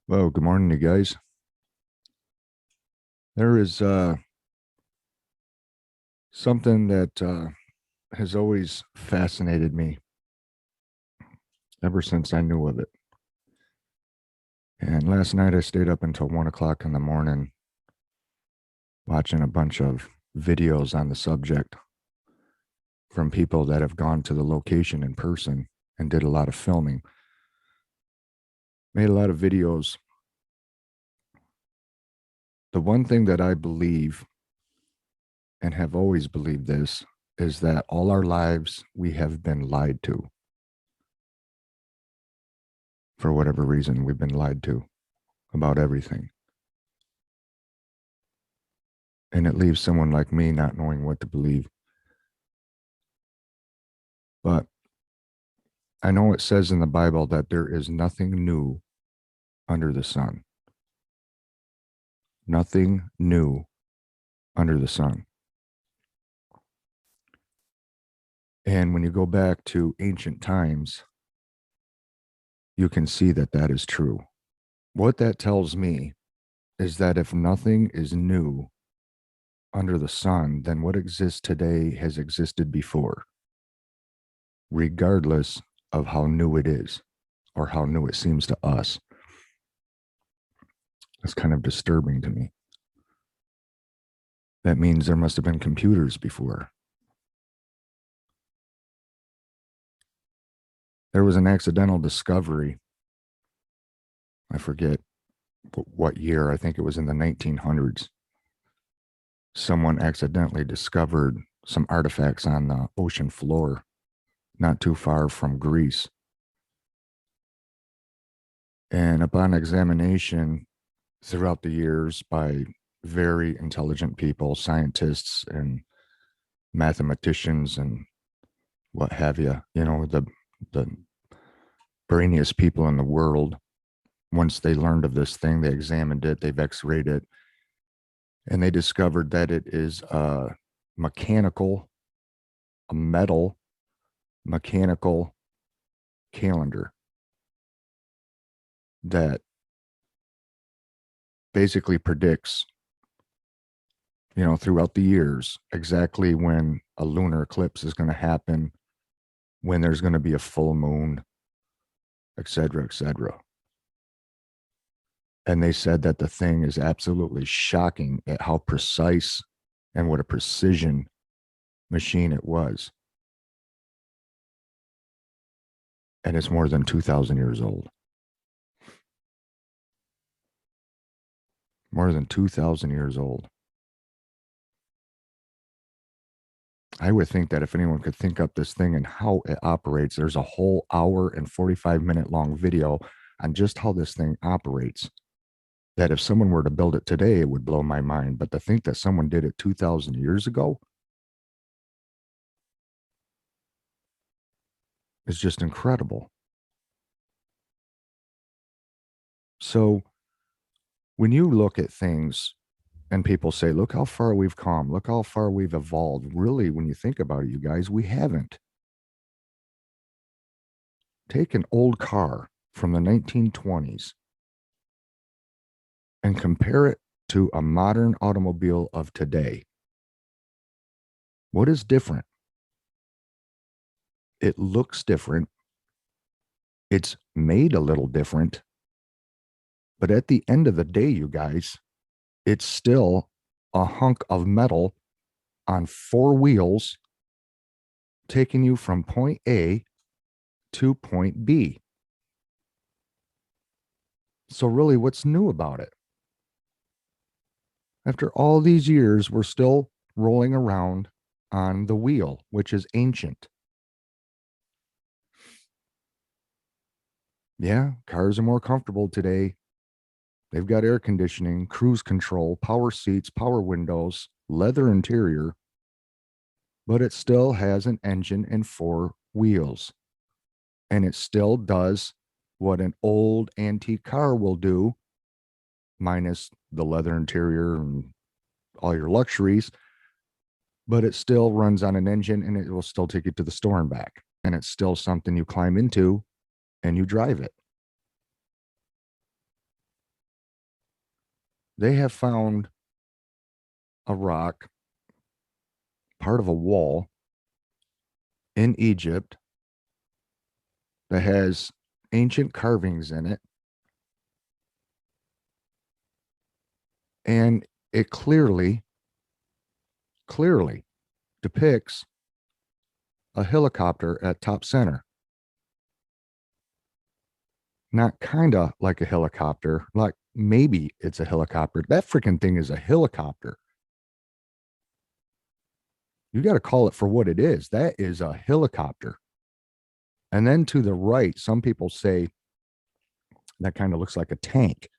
Well, good morning, you guys. There is something that has always fascinated me ever since I knew of it. And last night I stayed up until 1 o'clock in the morning watching a bunch of videos on the subject from people that have gone to the location in person and did a lot of filming, made a lot of videos. The one thing that I believe and have always believed this is that all our lives we have been lied to. For whatever reason, we've been lied to about everything. And it leaves someone like me not knowing what to believe. But I know it says in the Bible that there is nothing new under the sun. Nothing new under the sun. And when you go back to ancient times, you can see that that is true. What that tells me is that if nothing is new under the sun, then what exists today has existed before, regardless of how new it is or how new it seems to us. That's kind of disturbing to me. That means there must have been computers before. There was an accidental discovery. I forget what year. I think it was in the 1900s. Someone accidentally discovered some artifacts on the ocean floor, not too far from Greece. And upon examination throughout the years by very intelligent people, scientists and mathematicians and what have you, the brainiest people in the world, once they learned of this thing, they examined it, they've x-rayed it, and they discovered that it is a metal mechanical calendar that basically predicts, throughout the years, exactly when a lunar eclipse is going to happen, when there's going to be a full moon, et cetera, et cetera. And they said that the thing is absolutely shocking at how precise and what a precision machine it was. And it's more than 2,000 years old. More than 2,000 years old. I would think that if anyone could think up this thing and how it operates, there's a whole hour and 45-minute long video on just how this thing operates. That if someone were to build it today, it would blow my mind. But to think that someone did it 2,000 years ago is just incredible. So when you look at things and people say, look how far we've come, look how far we've evolved. Really, when you think about it, you guys, we haven't. Take an old car from the 1920s and compare it to a modern automobile of today. What is different? It looks different. It's made a little different. But at the end of the day, you guys, it's still a hunk of metal on four wheels taking you from point A to point B. So really, what's new about it? After all these years, we're still rolling around on the wheel, which is ancient. Yeah, cars are more comfortable today. They've got air conditioning, cruise control, power seats, power windows, leather interior, but it still has an engine and four wheels. And it still does what an old antique car will do, minus the leather interior and all your luxuries, but it still runs on an engine and it will still take you to the store and back. And it's still something you climb into and you drive it. They have found a rock, part of a wall in Egypt that has ancient carvings in it. And it clearly depicts a helicopter at top center. Not kind of like a helicopter, like maybe it's a helicopter. That freaking thing is a helicopter. You got to call it for what it is. That is a helicopter. And then to the right, some people say that kind of looks like a tank.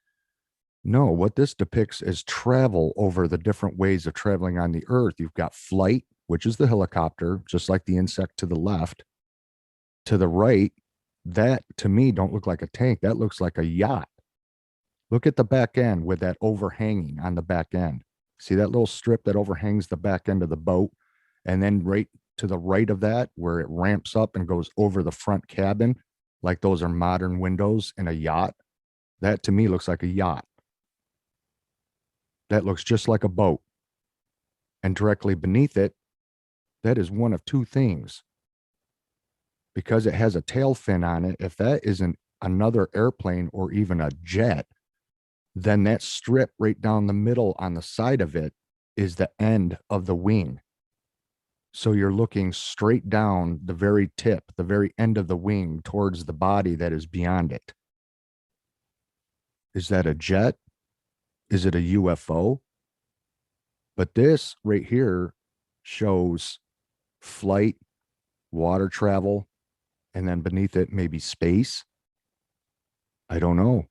No, what this depicts is travel over the different ways of traveling on the earth. You've got flight, which is the helicopter, just like the insect to the left. To the right, that to me don't look like a tank. That looks like a yacht. Look at the back end with that overhanging on the back end. See that little strip that overhangs the back end of the boat? And then right to the right of that, where it ramps up and goes over the front cabin, like those are modern windows in a yacht. That to me looks like a yacht. That looks just like a boat. And directly beneath it, that is one of two things. Because it has a tail fin on it, if that isn't another airplane or even a jet, then that strip right down the middle on the side of it is the end of the wing. So you're looking straight down the very tip, the very end of the wing towards the body that is beyond it. Is that a jet? Is it a UFO? But this right here shows flight, water travel, and then beneath it, maybe space. I don't know.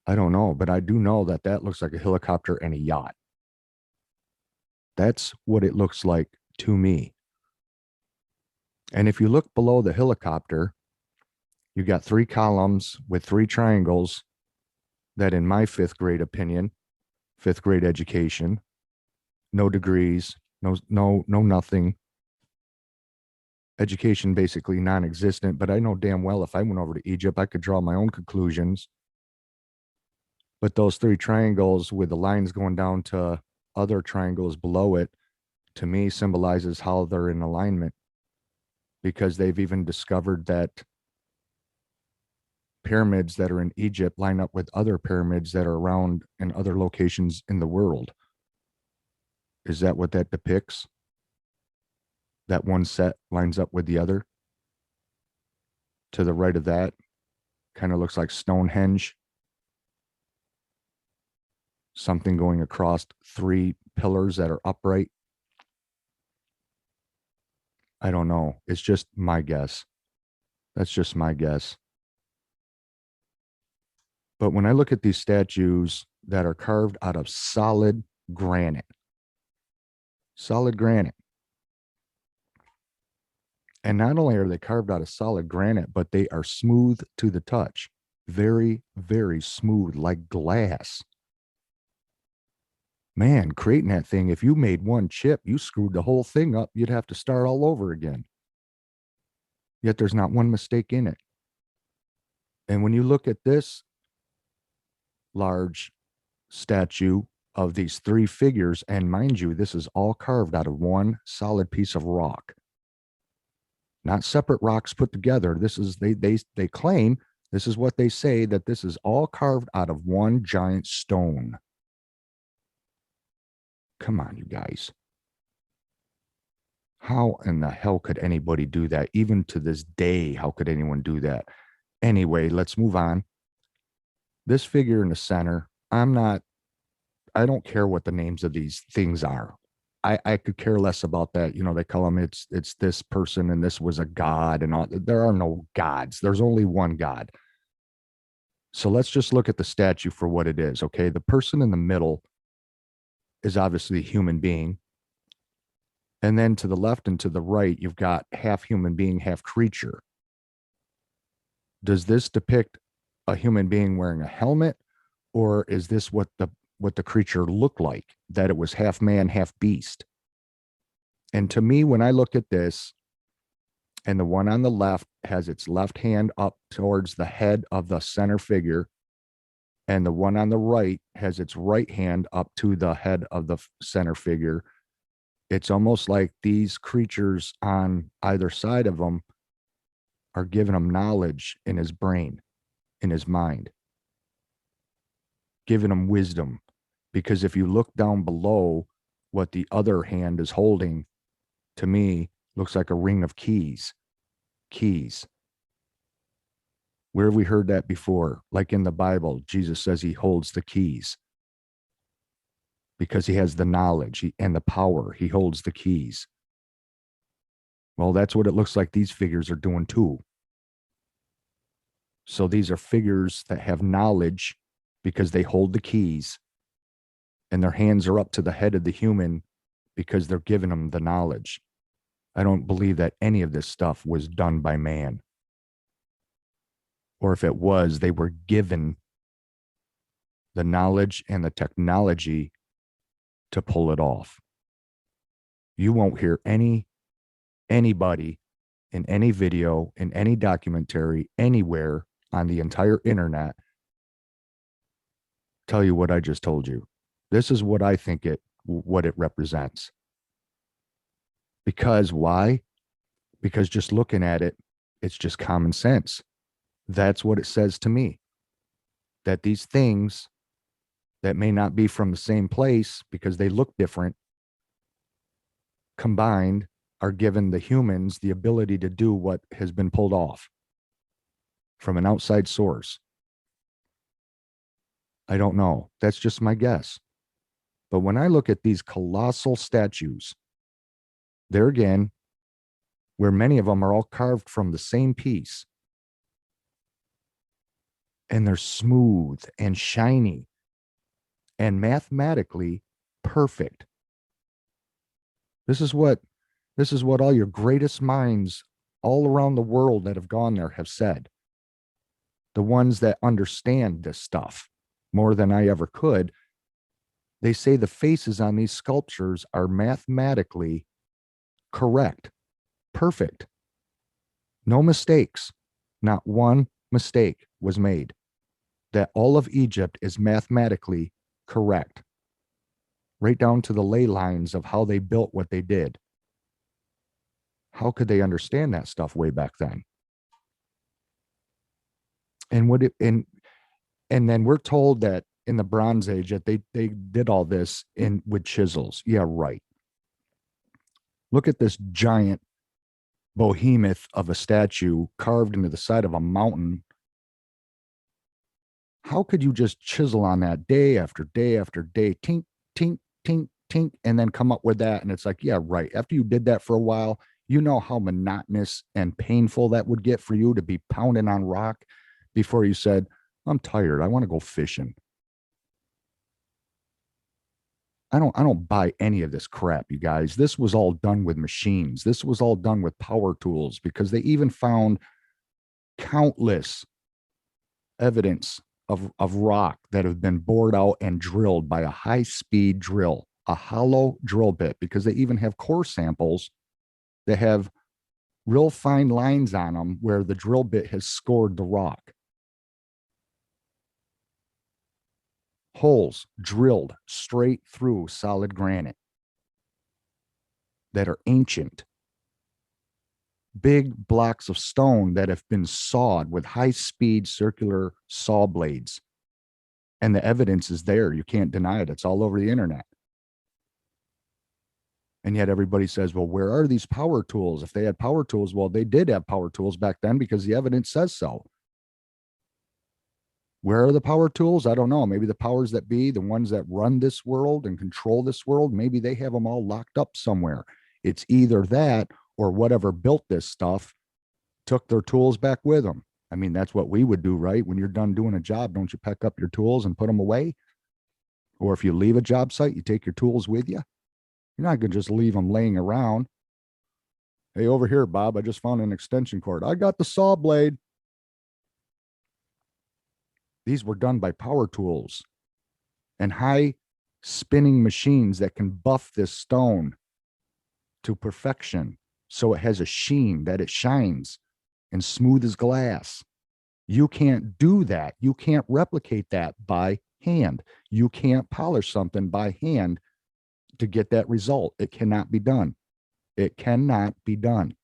But I do know that that looks like a helicopter and a yacht. That's what it looks like to me. And if you look below the helicopter, you got three columns with three triangles that, in my fifth grade opinion, fifth grade education, no degrees, no nothing. Education basically non-existent, but I know damn well if I went over to Egypt, I could draw my own conclusions. But those three triangles with the lines going down to other triangles below it, to me, symbolizes how they're in alignment, because they've even discovered that pyramids that are in Egypt line up with other pyramids that are around in other locations in the world. Is that what that depicts? That one set lines up with the other? To the right of that, kind of looks like Stonehenge. Something going across three pillars that are upright. I don't know. It's just my guess. That's just my guess. But when I look at these statues that are carved out of solid granite, and not only are they carved out of solid granite, but they are smooth to the touch. Very, very smooth, like glass. Man, creating that thing, if you made one chip, you screwed the whole thing up. You'd have to start all over again. Yet there's not one mistake in it. And when you look at this large statue of these three figures, and mind you, this is all carved out of one solid piece of rock, not separate rocks put together. This is they claim, this is what they say, that this is all carved out of one giant stone. Come on, you guys. How in the hell could anybody do that? Even to this day, how could anyone do that? Anyway, let's move on. This figure in the center, I don't care what the names of these things are. I could care less about that. You know, they call them, it's this person and this was a god and all. There are no gods. There's only one God. So let's just look at the statue for what it is. Okay. The person in the middle is obviously a human being. And then to the left and to the right, you've got half human being, half creature. Does this depict a human being wearing a helmet, or is this what the creature looked like, that it was half man, half beast? And to me, when I look at this, and the one on the left has its left hand up towards the head of the center figure, and the one on the right has its right hand up to the head of the center figure. It's almost like these creatures on either side of him are giving him knowledge in his brain, in his mind, giving him wisdom. Because if you look down below, what the other hand is holding, to me, looks like a ring of keys. Keys. Where have we heard that before? Like in the Bible, Jesus says he holds the keys because he has the knowledge and the power. He holds the keys. Well, that's what it looks like these figures are doing too. So these are figures that have knowledge because they hold the keys, and their hands are up to the head of the human because they're giving them the knowledge. I don't believe that any of this stuff was done by man. Or if it was, they were given the knowledge and the technology to pull it off. You won't hear anybody in any video, in any documentary, anywhere on the entire internet tell you what I just told you. This is what I think what it represents. Because why? Because just looking at it, it's just common sense. That's what it says to me. That these things that may not be from the same place because they look different, combined, are given the humans the ability to do what has been pulled off from an outside source. I don't know. That's just my guess. But when I look at these colossal statues, there again, where many of them are all carved from the same piece, and they're smooth and shiny and mathematically perfect. This is what all your greatest minds all around the world that have gone there have said. The ones that understand this stuff more than I ever could, they say the faces on these sculptures are mathematically correct, perfect. No mistakes. Not one mistake was made. That all of Egypt is mathematically correct, right down to the ley lines of how they built what they did. How could they understand that stuff way back then? And then we're told that in the Bronze Age that they did all this with chisels. Yeah, right. Look at this giant behemoth of a statue carved into the side of a mountain. How could you just chisel on that day after day after day, tink, tink, tink, tink, and then come up with that? And it's like, yeah, right. After you did that for a while, you know how monotonous and painful that would get for you to be pounding on rock before you said, I'm tired. I want to go fishing. I don't buy any of this crap, you guys. This was all done with machines. This was all done with power tools, because they even found countless evidence of rock that have been bored out and drilled by a high-speed drill, a hollow drill bit, because they even have core samples that have real fine lines on them where the drill bit has scored the rock. Holes drilled straight through solid granite that are ancient. Big blocks of stone that have been sawed with high-speed circular saw blades. And the evidence is there. You can't deny it. It's all over the internet. And yet everybody says, well, where are these power tools? If they had power tools, well, they did have power tools back then because the evidence says so. Where are the power tools? I don't know. Maybe the powers that be, the ones that run this world and control this world, maybe they have them all locked up somewhere. It's either that or whatever built this stuff took their tools back with them. I mean, that's what we would do, right? When you're done doing a job, don't you pack up your tools and put them away? Or if you leave a job site, you take your tools with you. You're not going to just leave them laying around. Hey, over here, Bob, I just found an extension cord. I got the saw blade. These were done by power tools and high spinning machines that can buff this stone to perfection so it has a sheen, that it shines and smooth as glass. You can't do that. You can't replicate that by hand. You can't polish something by hand to get that result. It cannot be done. It cannot be done.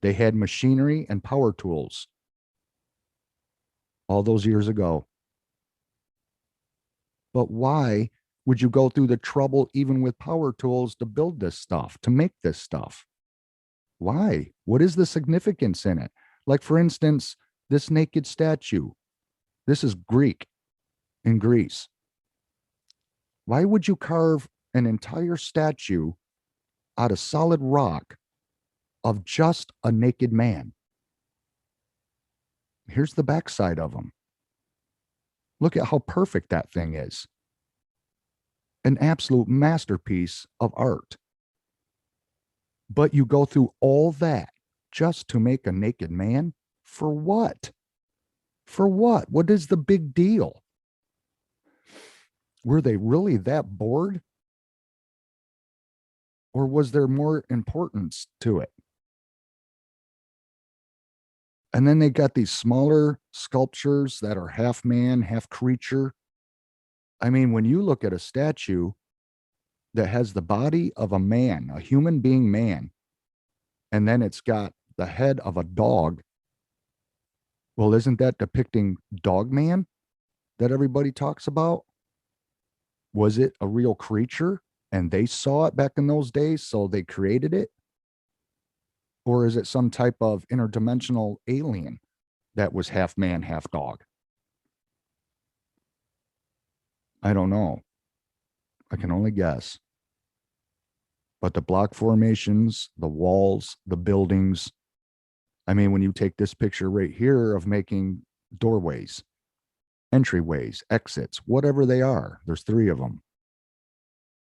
They had machinery and power tools all those years ago. But why would you go through the trouble, even with power tools, to build this stuff, to make this stuff? Why? What is the significance in it? Like, for instance, this naked statue. This is Greek in Greece. Why would you carve an entire statue out of solid rock of just a naked man? Here's the backside of him. Look at how perfect that thing is. An absolute masterpiece of art. But you go through all that just to make a naked man? For what? For what? What is the big deal? Were they really that bored? Or was there more importance to it? And then they got these smaller sculptures that are half man, half creature. I mean, when you look at a statue that has the body of a man, a human being man, and then it's got the head of a dog, well, isn't that depicting Dog Man that everybody talks about? Was it a real creature and they saw it back in those days, so they created it? Or is it some type of interdimensional alien that was half man, half dog? I don't know. I can only guess. But the block formations, the walls, the buildings. I mean, when you take this picture right here of making doorways, entryways, exits, whatever they are, there's 3 of them.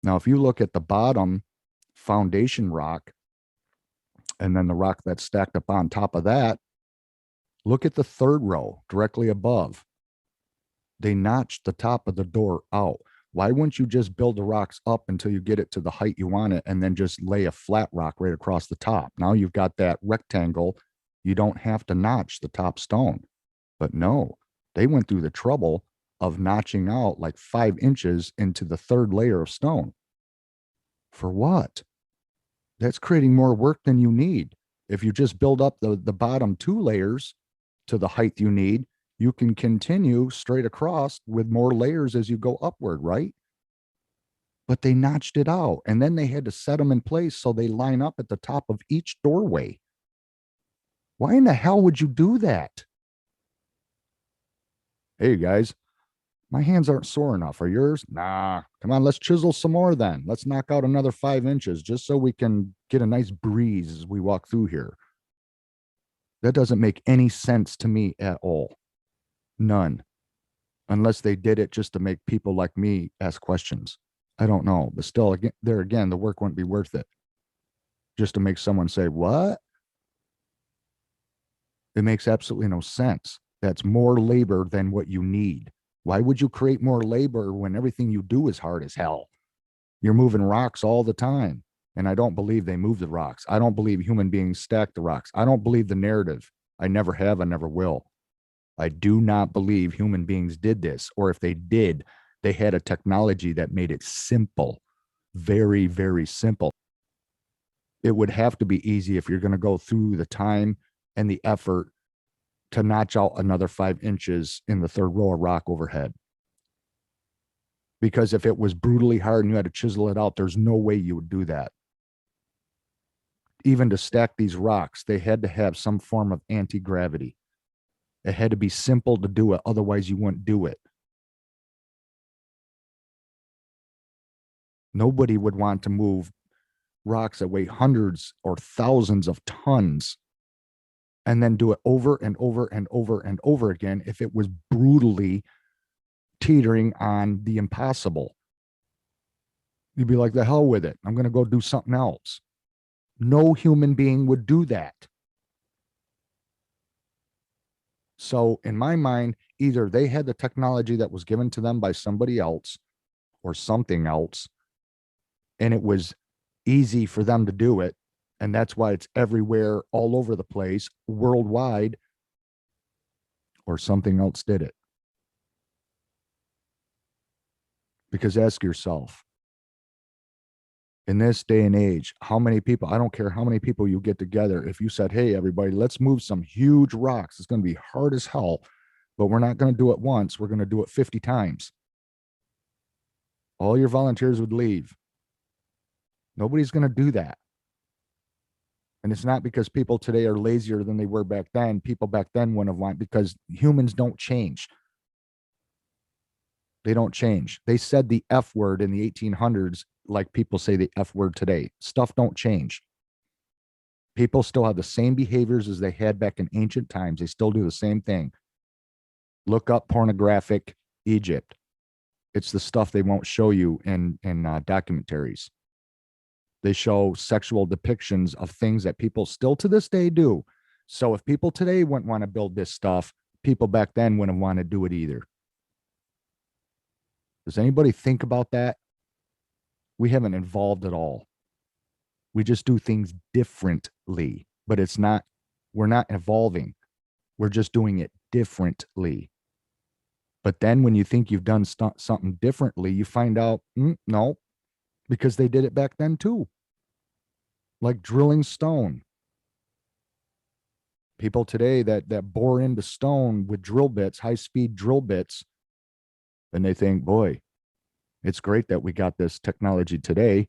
Now, if you look at the bottom foundation rock and then the rock that's stacked up on top of that, look at the 3rd row directly above. They notched the top of the door out. Why wouldn't you just build the rocks up until you get it to the height you want it and then just lay a flat rock right across the top? Now you've got that rectangle. You don't have to notch the top stone. But no, they went through the trouble of notching out like 5 inches into the 3rd layer of stone. For what? That's creating more work than you need. If you just build up the bottom 2 layers to the height you need, you can continue straight across with more layers as you go upward, right? But they notched it out and then they had to set them in place so they line up at the top of each doorway. Why in the hell would you do that? Hey guys, my hands aren't sore enough. Are yours? Nah. Come on, let's chisel some more then. Let's knock out another 5 inches just so we can get a nice breeze as we walk through here. That doesn't make any sense to me at all. None. Unless they did it just to make people like me ask questions. I don't know. But still, again, there again, the work wouldn't be worth it. Just to make someone say, what? It makes absolutely no sense. That's more labor than what you need. Why would you create more labor when everything you do is hard as hell? You're moving rocks all the time. And I don't believe they move the rocks. I don't believe human beings stack the rocks. I don't believe the narrative. I never have. I never will. I do not believe human beings did this. Or if they did, they had a technology that made it simple. Very, very simple. It would have to be easy if you're going to go through the time and the effort to notch out another 5 inches in the 3rd row of rock overhead. Because if it was brutally hard and you had to chisel it out, there's no way you would do that. Even to stack these rocks, they had to have some form of anti-gravity. It had to be simple to do it. Otherwise, you wouldn't do it. Nobody would want to move rocks that weigh hundreds or thousands of tons and then do it over and over and over and over again if it was brutally teetering on the impossible. You'd be like, the hell with it. I'm going to go do something else. No human being would do that. So in my mind, either they had the technology that was given to them by somebody else or something else, and it was easy for them to do it. And that's why it's everywhere, all over the place, worldwide. or something else did it. Because ask yourself, in this day and age, how many people, I don't care how many people you get together, if you said, hey, everybody, let's move some huge rocks, it's going to be hard as hell, but we're not going to do it once, we're going to do it 50 times. All your volunteers would leave. Nobody's going to do that. And it's not because people today are lazier than they were back then. People back then wouldn't have wanted, because humans don't change. They don't change. They said the F word in the 1800s like people say the F word today. Stuff don't change. People still have the same behaviors as they had back in ancient times. They still do the same thing. Look up pornographic Egypt. It's the stuff they won't show you in documentaries. They show sexual depictions of things that people still to this day do. So if people today wouldn't want to build this stuff, people back then wouldn't want to do it either. Does anybody think about that? We haven't evolved at all. We just do things differently, but it's not, we're not evolving. We're just doing it differently. But then when you think you've done something differently, you find out, no, because they did it back then too. Like drilling stone. People today that bore into stone with drill bits, high-speed drill bits, and they think, boy, it's great that we got this technology today.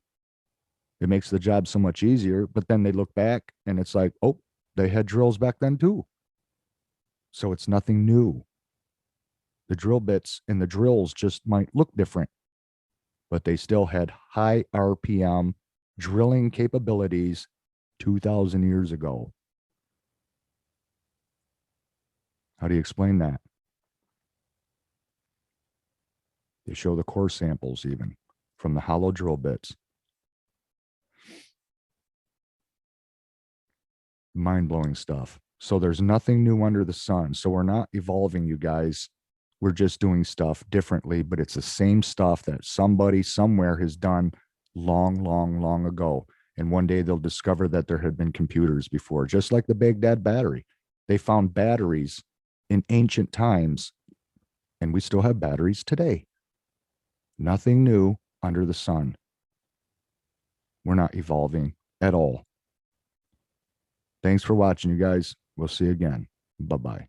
It makes the job so much easier. But then they look back and it's like, oh, they had drills back then too. So it's nothing new. The drill bits and the drills just might look different, but they still had high RPM drilling capabilities 2,000 years ago. How do you explain that? They show the core samples even from the hollow drill bits. Mind-blowing stuff. So there's nothing new under the sun. So we're not evolving, you guys. We're just doing stuff differently, but it's the same stuff that somebody somewhere has done long, long, long ago. And one day they'll discover that there had been computers before, just like the Baghdad battery. They found batteries in ancient times, and we still have batteries today. Nothing new under the sun. We're not evolving at all. Thanks for watching, you guys. We'll see you again. Bye-bye.